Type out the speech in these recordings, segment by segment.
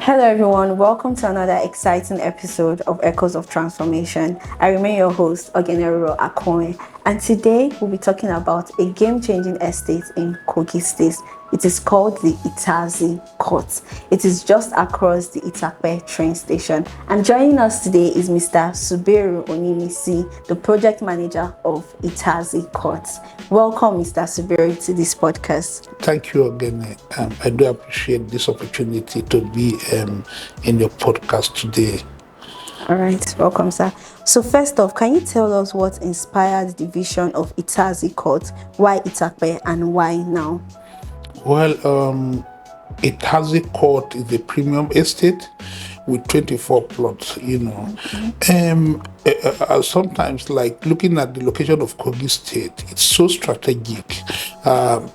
Hello everyone, welcome to another exciting episode of Echoes of Transformation. I remain your host, Ogenero Akoe, and today we'll be talking about a game-changing estate in Kogi State. It is called the Itazi Court. It is just across the Itape train station. And joining us today is Mr. Suberu Onimisi, the project manager of Itazi Court. Welcome, Mr. Suberu, to this podcast. Thank you again. I do appreciate this opportunity to be in your podcast today. All right, welcome, sir. So first off, can you tell us what inspired the vision of Itazi Court? Why Itape and why now? Well, Itazi Court is a premium estate with 24 plots, sometimes, like looking at the location of Kogi State, it's so strategic.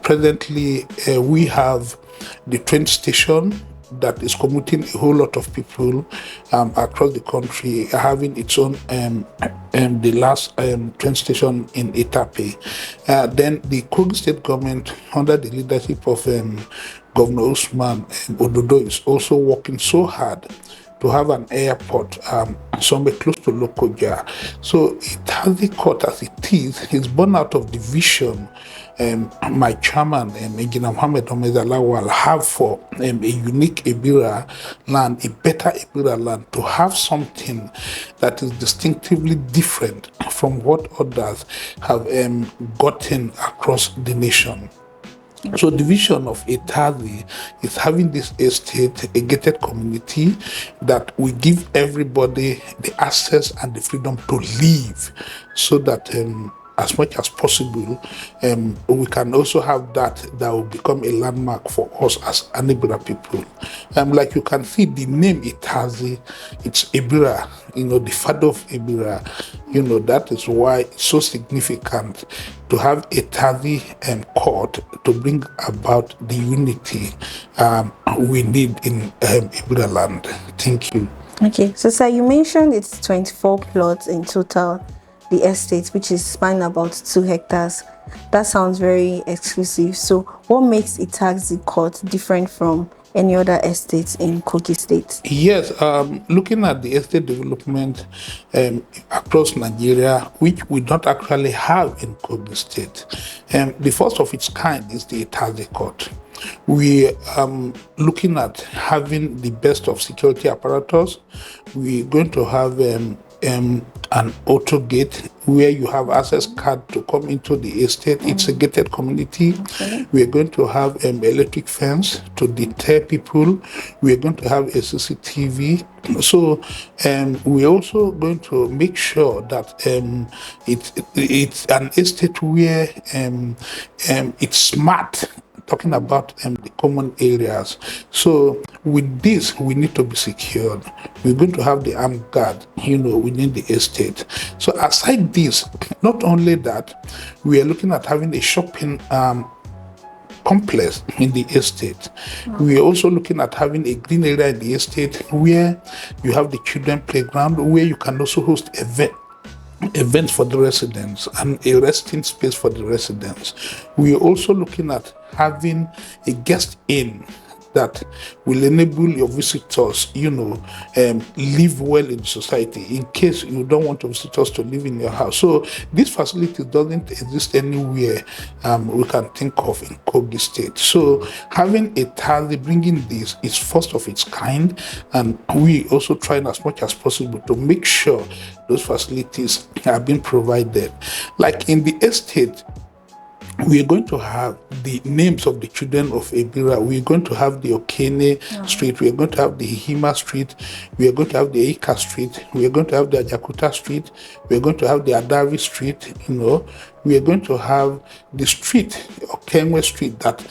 Presently, we have the train station that is commuting a whole lot of people across the country, having its own the last train station in Itape. Then the Kogi State government, under the leadership of Governor Usman Ododo, is also working so hard to have an airport somewhere close to Lokoja. So Itazi Court, as it is born out of the vision my chairman, Engineer Mohammed Omezalawal, have for a unique Ebira land, a better Ebira land, to have something that is distinctively different from what others have gotten across the nation. So the vision of Itazi is having this estate, a gated community that will give everybody the access and the freedom to live, so that as much as possible, we can also have that will become a landmark for us as Anibira people. Like you can see, the name Itazi, it's Ebira, the father of Ebira. That is why it's so significant to have Itazi court to bring about the unity we need in Ebira land. Thank you. Okay, so sir, you mentioned it's 24 plots in total, the estate, which is spanning about 2 hectares. That sounds very exclusive. So what makes Itazi Court different from any other estates in Kogi State? Yes, looking at the estate development across Nigeria, which we don't actually have in Kogi State, the first of its kind is the Itazi Court. We are looking at having the best of security apparatus. We're going to have an auto gate where you have access card to come into the estate. It's a gated community. Okay. We're going to have electric fence to deter people. We're going to have a CCTV. So we're also going to make sure that it's an estate where it's smart, talking about the common areas. So with this, we need to be secured. We're going to have the armed guard, within the estate. So aside this, not only that, we are looking at having a shopping complex in the estate. We are also looking at having a green area in the estate where you have the children playground, where you can also host events for the residents and a resting space for the residents. We are also looking at having a guest inn that will enable your visitors, live well in society in case you don't want your visitors to live in your house. So this facility doesn't exist anywhere we can think of in Kogi State. So having Itazi bringing this is first of its kind, and we also trying as much as possible to make sure those facilities are being provided. Like in the estate, we are going to have the names of the children of Ebira. We are going to have the Okene Street. We are going to have the Hima Street. We are going to have the Eka Street. We are going to have the Ajakuta Street. We are going to have the Adavi Street. We are going to have the street, Okene Street, that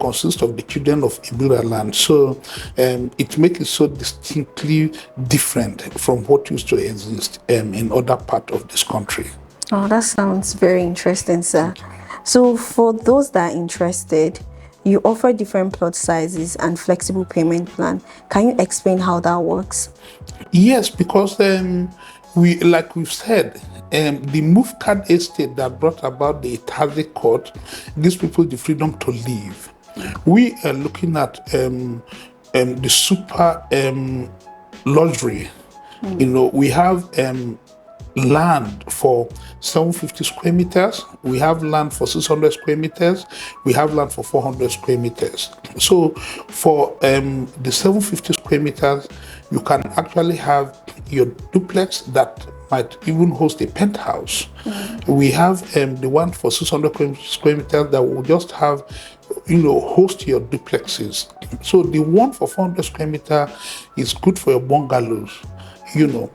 consists of the children of Ebira land. So it makes it so distinctly different from what used to exist in other parts of this country. Oh, that sounds very interesting, sir. So for those that are interested, you offer different plot sizes and flexible payment plan. Can you explain how that works? Yes, because like we've said, the move card estate that brought about the Itazi Court gives people the freedom to live. We are looking at the super luxury. We have land for 750 square meters, we have land for 600 square meters, we have land for 400 square meters. So for the 750 square meters, you can actually have your duplex that might even host a penthouse. We have the one for 600 square meters that will just have, host your duplexes. So the one for 400 square meter is good for your bungalows.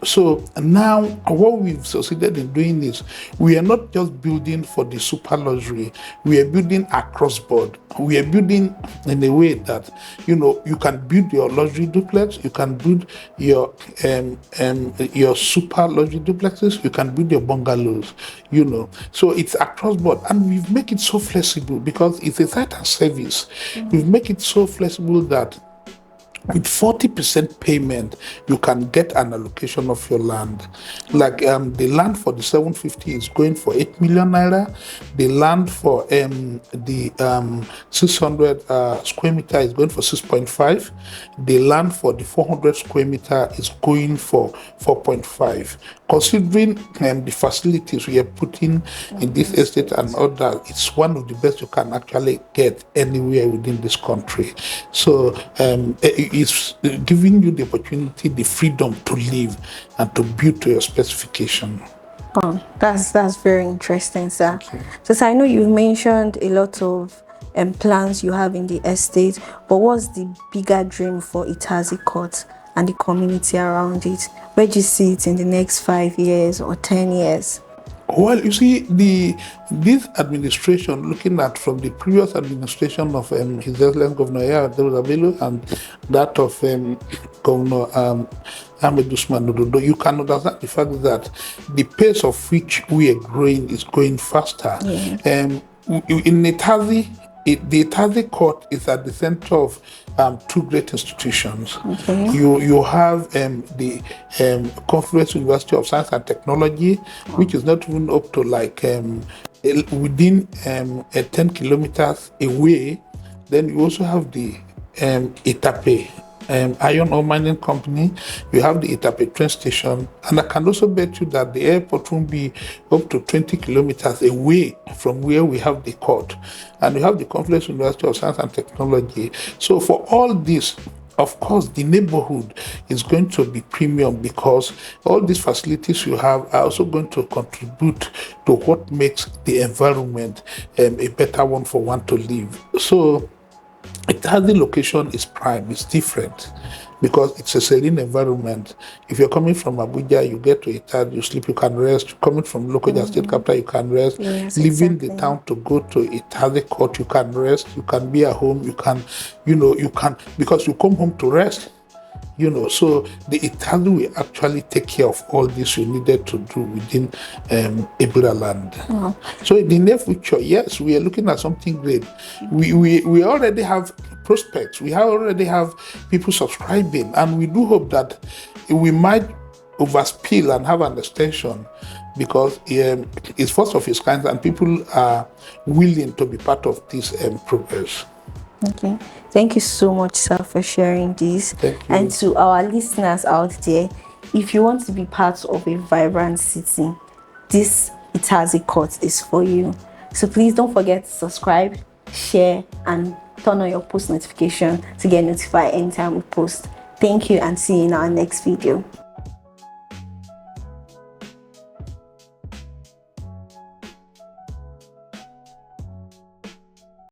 So now what we've succeeded in doing is we are not just building for the super luxury, we are building across board. We are building in a way that you can build your luxury duplex, you can build your super luxury duplexes, you can build your bungalows. So it's across board, and we've made it so flexible because it's a site and service. We've made it so flexible that with 40% payment, you can get an allocation of your land. Like the land for the 750 is going for 8 million naira. The land for the 600 square meter is going for 6.5. The land for the 400 square meter is going for 4.5. Considering the facilities we are putting in this estate and all that, it's one of the best you can actually get anywhere within this country. So it's giving you the opportunity, the freedom to live and to build to your specification. Oh, that's very interesting, sir. Okay. So I know you've mentioned a lot of plans you have in the estate, but what's the bigger dream for Itazi Court and the community around it? Where do you see it in the next 5 years or 10 years? Well, you see, this administration, looking at from the previous administration of His Excellency Governor Itazi and that of Governor Ahmed Usman Ododo, you can understand the fact that the pace of which we are growing is going faster. Yeah. In Itazi, the Itazi Court is at the center of two great institutions. Okay. You have the Confluence University of Science and Technology, which is not even up to like within 10 kilometers away. Then you also have the Itape iron ore mining company. You have the Itape train station, and I can also bet you that the airport will be up to 20 kilometers away from where we have the court. And we have the Confluence University of Science and Technology. So for all this, of course, the neighborhood is going to be premium because all these facilities you have are also going to contribute to what makes the environment a better one for one to live. So Itazi location is prime, it's different because it's a serene environment. If you're coming from Abuja, you get to Itazi, you sleep, you can rest. You're coming from Lokoja State Capital, you can rest. Yes, leaving the town to go to Itazi Court, you can rest. You can be at home, you can, because you come home to rest. So the Itazi will actually take care of all this you needed to do within Ebira land. Oh. So in the near future, yes, we are looking at something great. We already have prospects. We already have people subscribing, and we do hope that we might overspill and have an extension because it's first of its kind, and people are willing to be part of this progress. Okay. Thank you so much, sir, for sharing this. And to our listeners out there, if you want to be part of a vibrant city, this Itazi Court is for you. So please don't forget to subscribe, share, and turn on your post notification to get notified anytime we post. Thank you, and see you in our next video.